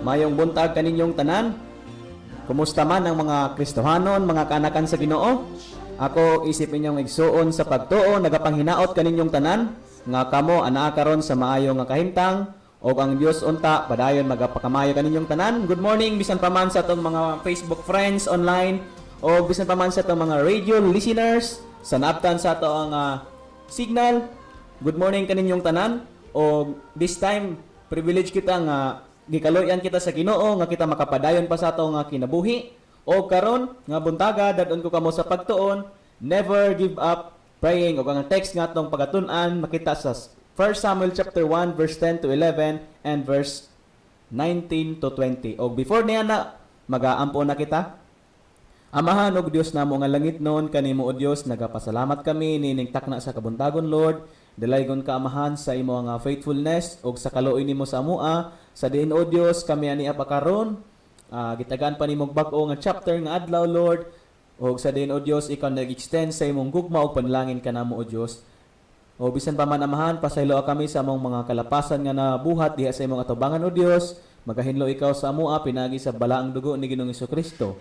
Mayong buntag kaninyong tanan. Kumusta man ang mga Kristohanon, mga kanakan sa Ginoo? Ako isip ninyong igsuon sa pagtuo, nagapanghinaot kaninyong tanan nga kamo anaa karon sa maayo nga kahimtang o ang Dios unta padayon magapakamayo kaninyong tanan. Good morning bisan pa man sa atong mga Facebook friends online o bisan pa man sa atong mga radio listeners sa naabtan sa ato ang signal. Good morning kaninyong tanan. O this time privilege kita nga gikaloyan kita sa Ginoo nga kita makapadayon pa sa ato nga kinabuhi o karon nga buntaga dadon ko kamo sa pagtuon, never give up praying. O ang text nga atong pagatun-an makita sa 1 Samuel chapter 1 verse 10 to 11 and verse 19 to 20. O before niya na magaampo na kita. Amahan og Dios namo nga langit noon kanimo o Dios nagapasalamat kami niningtak na sa kabuntagon Lord. Dalaygon ka amahan sa imo nga faithfulness og sa kaluoy nimo sa amua sa diin o Dios kami ani apakaron gitagaan pa nimong bag-o nga chapter nga adlaw Lord og sa diin o Dios ikaw nag-extend sa imong gugma og panlangin kanamo o Dios. O bisan pa man amahan pasaylo kami sa among mga kalapasan nga nabuhat diha sa imong atubangan o Dios. Magahinlo ikaw sa amua pinagi sa balaang dugo ni Ginoong Hesukristo.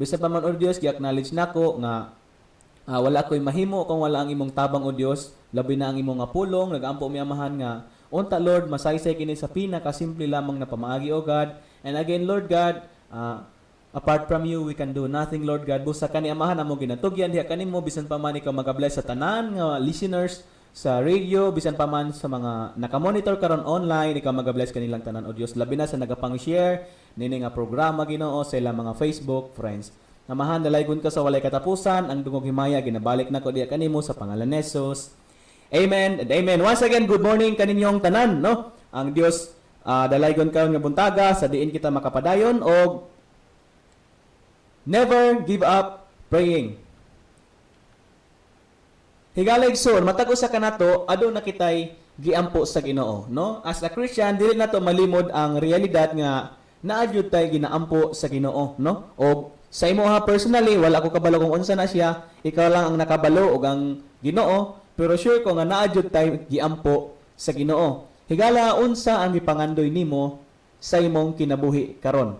Bisan pa man o Dios gi-acknowledge nako nga wala ko'y mahimo kung wala ang imong tabang o Dios, labi na ang imong pulong, nag-ampo mi amahan nga, unta Lord, masaysay kini sa pinaka-simple lamang na pamaagi o God. And again, Lord God, apart from you, we can do nothing, Lord God. Busa kani amahan amo ginatugyan diha kanimo bisan pa man ikaw magabless sa tanan nga listeners sa radio, bisan pa man sa mga nakamonitor karon online, ikaw magabless kanilang tanan o Dios. Labi na sa nagapang-share nini nga programa Ginoo sa ilang mga Facebook friends. Namahan, dalaygon ka sa walay katapusan, ang dungog himaya, ginabalik na ko diya kanimo sa pangalan ni Jesus. Amen and amen. Once again, good morning kaninyong tanan, no? Ang Dios, dalaygon ka nga buntaga, sa diin kita makapadayon, o never give up praying. Higalig son, matag usa kanato, ado na kitay giampo sa Ginoo, no? As a Christian, dili nato malimod ang realidad nga naadyo tay ginaampo sa Ginoo, no? O sa imo personally, wala ko kabalo kung unsa na siya, ikaw lang ang nakabalo og ang Ginoo, pero sure ko nga naa jud tay giampo sa Ginoo. Higala unsa ang gipangandoy nimo sa imong kinabuhi karon.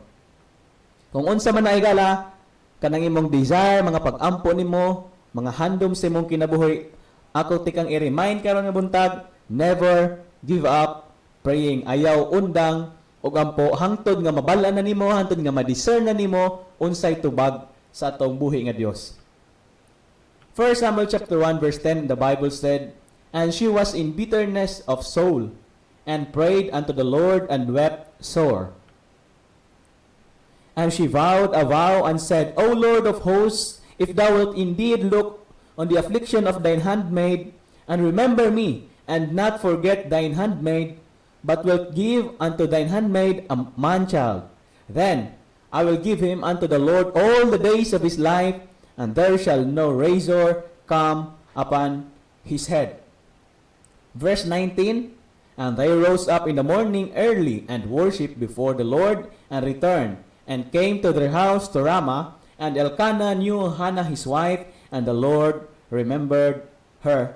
Kung unsa man na higala kanang imong desire, mga pag-ampo nimo, mga handom sa imong kinabuhi, ako tikang i-remind karon nga buntag, never give up praying. Ayaw undang og ampo hangtod nga mabal-an na nimo, hangtod nga ma-discern na nimo unsay tubag sa atong buhi nga Dios. 1 Samuel chapter 1 verse 10, the Bible said, "And she was in bitterness of soul, and prayed unto the Lord, and wept sore. And she vowed a vow, and said, O Lord of hosts, if thou wilt indeed look on the affliction of thine handmaid, and remember me, and not forget thine handmaid, but wilt give unto thine handmaid a man-child, then I will give him unto the Lord all the days of his life, and there shall no razor come upon his head." Verse 19, "And they rose up in the morning early, and worshipped before the Lord, and returned, and came to their house to Ramah, and Elkanah knew Hannah his wife, and the Lord remembered her.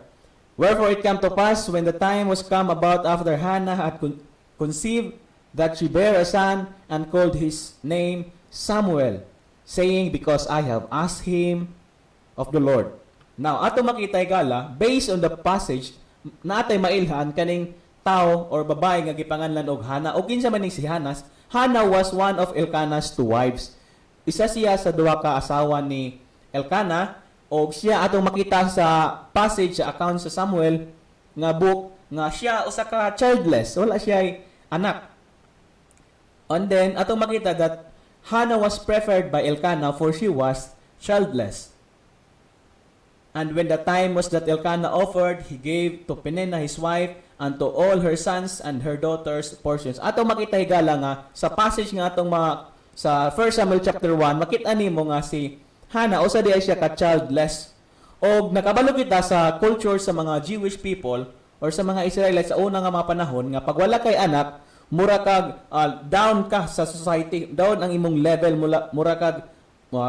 Wherefore it came to pass, when the time was come about after Hannah had conceived, that she bare a son, and called his name Samuel, saying, Because I have asked him of the Lord." Now, ato makita gala, based on the passage, natay mailhan kaning tao or babae nga gipanganlan og Hannah. O kinsa man ni si Hannah? Hannah was one of Elkanah's two wives. Isa siya sa duha ka asawa ni Elkanah. O siya atong makita sa passage sa account sa Samuel nga book nga siya usa ka childless, wala siya anak. And then atong makita that Hannah was preferred by Elkanah for she was childless. And when the time was that Elkanah offered, he gave to Peninnah his wife and to all her sons and her daughters portions. Atong makita higala nga sa passage nga atong sa 1 Samuel chapter 1, makita nimo nga si Hannah, usa diay siya ka childless. O nakabalo kita sa culture sa mga Jewish people or sa mga Israelites sa una nga mga panahon nga pag wala kay anak, mura kag down ka sa society, down ang imong level, mura kag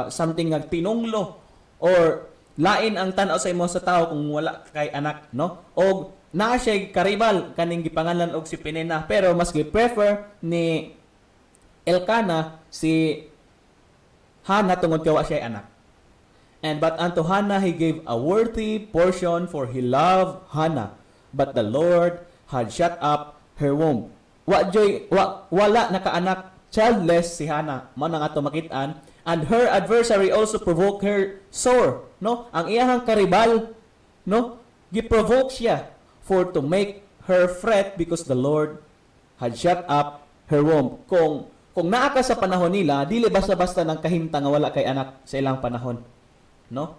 something nga pinunglo or lain ang tan-aw sa imo sa tao kung wala kay anak, no? O naa siya karibal kaning gipangalan og si Peninnah, pero mas gi-prefer ni Elkanah si Hannah tungod kay wa siya anak. And but unto Hannah he gave a worthy portion, for he loved Hannah. But the Lord had shut up her womb. Wala nakaanak, childless si Hannah. Mao nang ato makitaan. And her adversary also provoked her sore. No? Ang iyahang karibal, no? Giprovoke siya for to make her fret because the Lord had shut up her womb. Kung naa ka sa panahon nila, dili basta-basta nang kahimtang nga wala kay anak sa ilang panahon. No?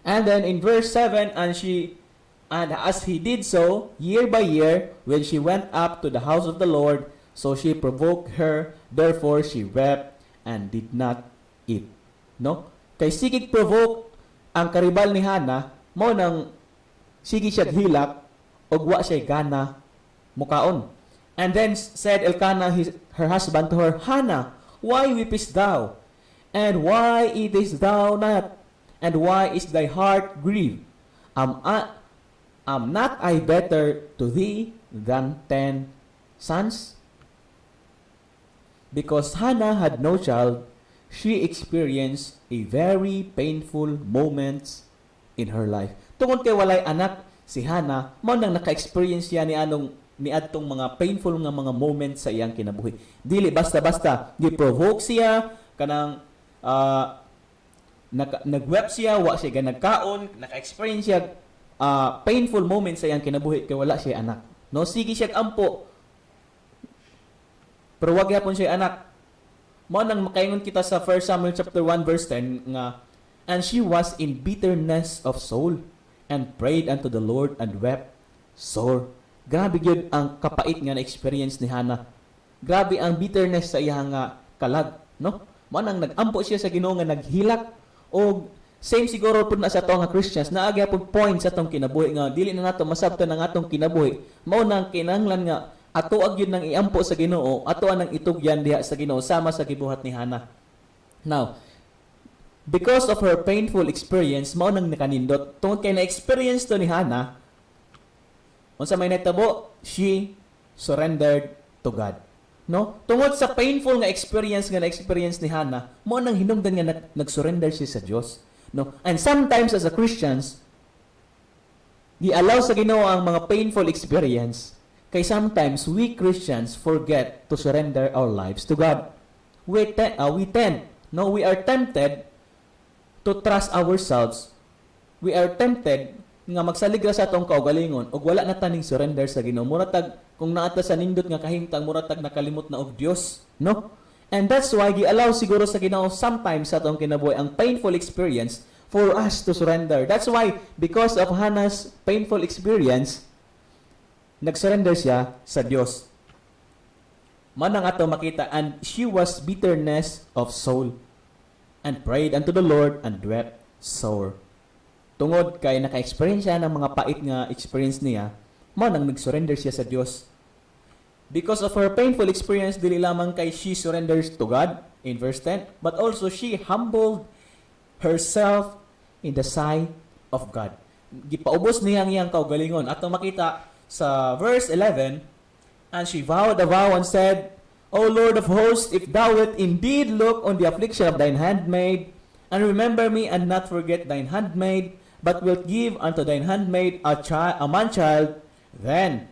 And then in verse 7, and as he did so, year by year, when she went up to the house of the Lord, so she provoked her, therefore she wept and did not eat. No? Kay sigig provoke ang karibal ni Hannah, mo nang sige siya hilak, og wa siya gana mukaon. And then said Elkanah, her husband, to her, Hannah, why weepest thou? And why eatest thou not? And why is thy heart grieved? Am not I better to thee than 10 sons? Because Hannah had no child, she experienced a very painful moments in her life. Tungod kay walay anak si Hannah, mao nang naka-experience siya ni adtong mga painful nga mga moments sa iyang kinabuhi. Dili basta-basta gi-provoke siya kanang nag-wept siya, wa siya nagkaon, naka-experience siya painful moments sa iyang kinabuhi kay wala siya anak. No, sige siya ampo. Pero wag gyapon siya anak. Mao nang makaingon kita sa 1 Samuel chapter 1 verse 10 nga, and she was in bitterness of soul and prayed unto the Lord and wept sore. Grabe gyud ang kapait nga na experience ni Hannah. Grabe ang bitterness sa iyang kalag, no? Mao nang nagampo siya sa Ginoo nga naghilak, og same siguro pud na sa ato nga Christians, naagya pud point sa atong kinabuhi nga dili na nato masabtan ang atong kinabuhi. Mao nang kinahanglan nga ato gyud nang iampo sa Ginoo, ato nang itugyan diha sa Ginoo sama sa gibuhat ni Hannah. Now, because of her painful experience, mao nang nakanindot tungod kay na-experience to ni Hannah, unsa may natabo, she surrendered to God. No? Tungod sa painful nga experience nga na-experience ni Hannah, mo nang hinungdan nga nag-surrender siya sa Dios. No? And sometimes as a Christians, gi-allow sa Ginoo ang mga painful experience kay sometimes we Christians forget to surrender our lives to God. We are tempted to trust ourselves. We are tempted nga magsaligra sa atong kaugalingon ug wala na taning surrender sa Ginoo. Muratag kung naata sa nindot nga kahimtang muratag nakalimot na og Dios, no? And that's why gi-allow siguro sa Ginoo sometimes sa atong kinabuhi ang painful experience for us to surrender. That's why because of Hannah's painful experience, nag-surrender siya sa Dios. Manang ato makita, and she was bitterness of soul and prayed unto the Lord and wept sore. Tungod kay naka-experience siya ng mga pait nga experience niya, nang nag-surrender siya sa Dios. Because of her painful experience, dili lamang kay she surrenders to God in verse 10, but also she humbled herself in the sight of God. Gipaubos niya ang iyang kaugalingon. Ato makita sa verse 11, and she vowed a vow and said, O Lord of hosts, if thou wilt indeed look on the affliction of thine handmaid, and remember me and not forget thine handmaid, but wilt give unto thine handmaid a man-child, then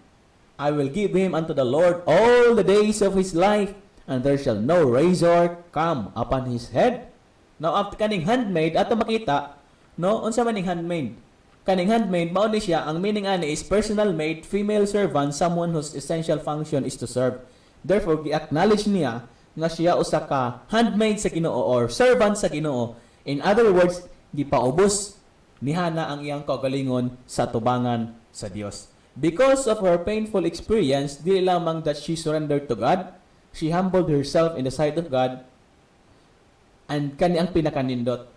I will give him unto the Lord all the days of his life, and there shall no razor come upon his head. Now, after kaning handmaid, ato makita, no, unsa man ning handmaid? Kaning handmaid, mao ni siya, ang meaning ani is personal maid, female servant, someone whose essential function is to serve. Therefore, gi-acknowledge niya nga siya usa ka handmaid sa Ginoo or servant sa Ginoo. In other words, gipaubos ni Hannah ang iyang kaugalingon sa tubangan sa Dios. Because of her painful experience, di lamang that she surrendered to God, she humbled herself in the sight of God, and kani ang pinakanindot,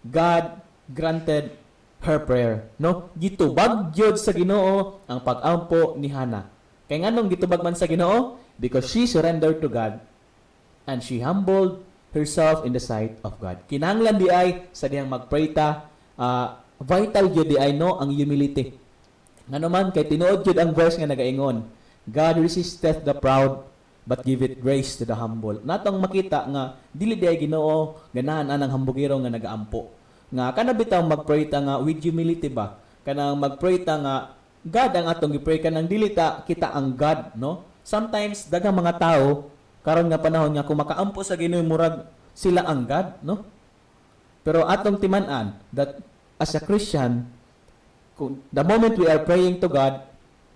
God granted her prayer. No? Gitubag gyud sa Ginoo ang pag-ampo ni Hannah. Kay nganong gitubag man sa Ginoo? Because she surrendered to God and she humbled herself in the sight of God. Kinahanglan di ay sa diyang mag-pray ta, vital gyud di ay no ang humility. Ngano man kay tinuod gyud ang verse nga nagaingon, God resisteth the proud but give it grace to the humble. Natong makita nga dili diay Ginoo ganahan anang hambugiro nga nagaampo. Nga kana bitaw magpray ta nga with humility ba? Kanang magpray ta nga God ang atong gipray kanang dili ta kita ang God, no? Sometimes daghang mga tao karon nga panahon nga kung makaampo sa Ginoo murag sila ang God, no? Pero atong timan-an that as a Christian, the moment we are praying to God,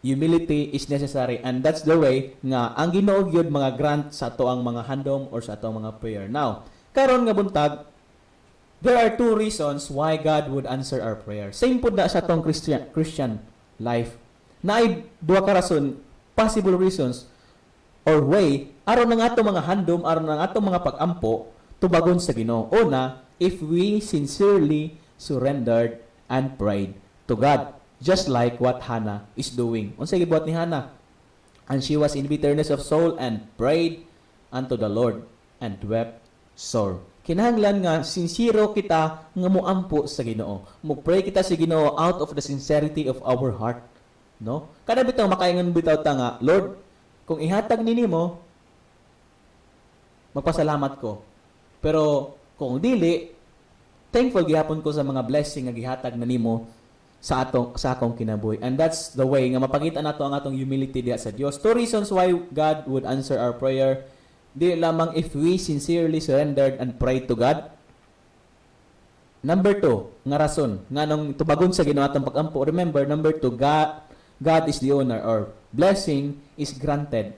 humility is necessary, and that's the way nga ang Ginoo gyud mga grant sa ato ang mga handom or sa ato ang mga prayer. Now, karon nga buntag, there are two reasons why God would answer our prayer. Same pud na sa atong Christian life. Naay duha ka rason, possible reasons or way aron ng ato mga handom, aron ng ato mga pag-ampo tubagon sa Ginoo. Una, if we sincerely surrendered and prayed to God. Just like what Hannah is doing. Unsay gibuhat ni Hannah? And she was in bitterness of soul and prayed unto the Lord and wept sore. Kinahanglan nga sincero kita nga moampo sa Ginoo. Mo-pray kita sa Ginoo out of the sincerity of our heart, no? Kada bitaw makaingon bitaw ta nga, Lord, kung ihatag ninimo, magpasalamat ko. Pero kung dili, thankful gihapon ko sa mga blessing nga gihatag na nimo sa akong kinabuhi. And that's the way nga mapakita nato ang atong humility diha sa Dios. Two reasons why God would answer our prayer. Di lamang if we sincerely surrendered and prayed to God. Number two, nga rason nga nung tubagon sa Ginoo atong pag-ampo. Remember, number two, God is the owner, or blessing is granted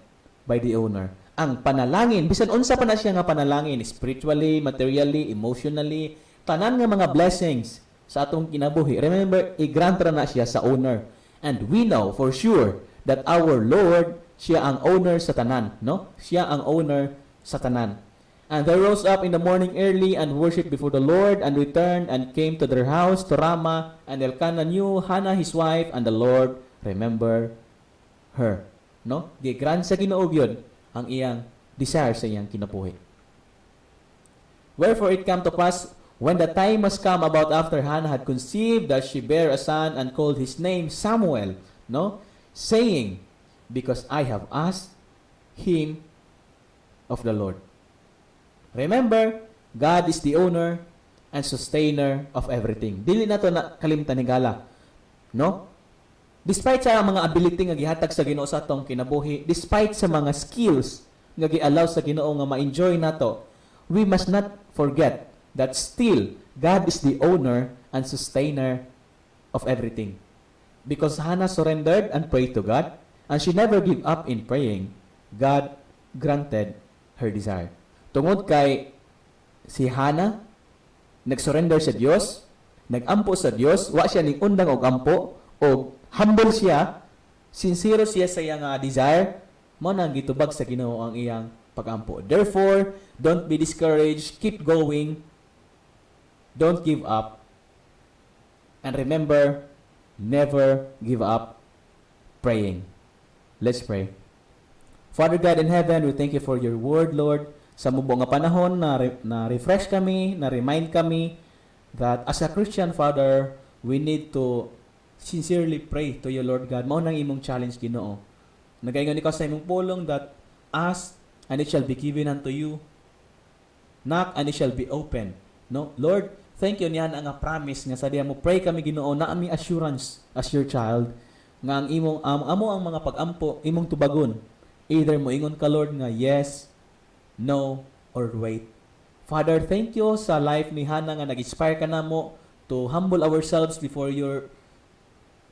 by the owner. Ang panalangin, bisan unsa pa na siya nga panalangin, spiritually, materially, emotionally, tanan nga mga blessings sa atong kinabuhi. Remember, i-grant ra na siya sa owner. And we know for sure that our Lord, siya ang owner sa tanan, no? Siya ang owner sa tanan. And they rose up in the morning early and worshipped before the Lord and returned and came to their house to Ramah, and Elkanah knew Hannah his wife, and the Lord remembered her. No? Gi-grant sa Ginoo gyud ang iyang desire sa iyang kinabuhi. Wherefore it came to pass, when the time was come about after Hannah had conceived, that she bare a son and called his name Samuel, no? Saying, because I have asked him of the Lord. Remember, God is the owner and sustainer of everything. Dili na to na kalimtan higala, no? Despite sa mga ability nga gihatag sa Ginoo sa atong kinabuhi, despite sa mga skills nga gi-allow sa Ginoo nga ma-enjoy nato, we must not forget that still, God is the owner and sustainer of everything. Because Hannah surrendered and prayed to God, and she never gave up in praying, God granted her desire. Tungod kay si Hannah, nag-surrender sa Dios, nag-ampo sa Dios, wa siya ning undang og ampo, o humble siya, sincere siya sa iyang desire, mo nang gitubag sa Ginoo ang iyang pag-ampo. Therefore, don't be discouraged, keep going, don't give up. And remember, never give up praying. Let's pray. Father God in heaven, we thank you for your word, Lord. Sa mubo nga panahon na refresh kami, na remind kami that as a Christian, Father, we need to sincerely pray to you, Lord God. Mao nang imong challenge, Ginoo. Nagaingon ikaw sa imong pulong that ask and it shall be given unto you. Knock and it shall be open. No, Lord, thank you niyan ang promise nga sa diha mo pray kami Ginoo na ami assurance as your child nga ang imong amo ang mga pag-ampo imong tubagon. Either mo ingon ka Lord nga yes, no, or wait. Father, thank you sa life ni Hannah nga nag-inspire ka namo to humble ourselves before your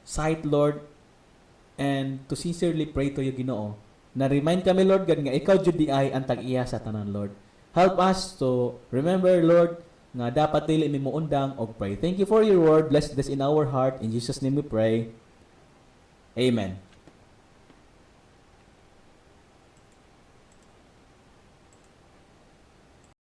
sight, Lord, and to sincerely pray to you, Ginoo. Na-remind kami, Lord God, nga ikaw jud di ay ang tag-iya sa tanan, Lord. Help us to remember, Lord, nga dapat dili mi muundang og pray. Thank you for your word. Bless this in our heart. In Jesus' name we pray. Amen.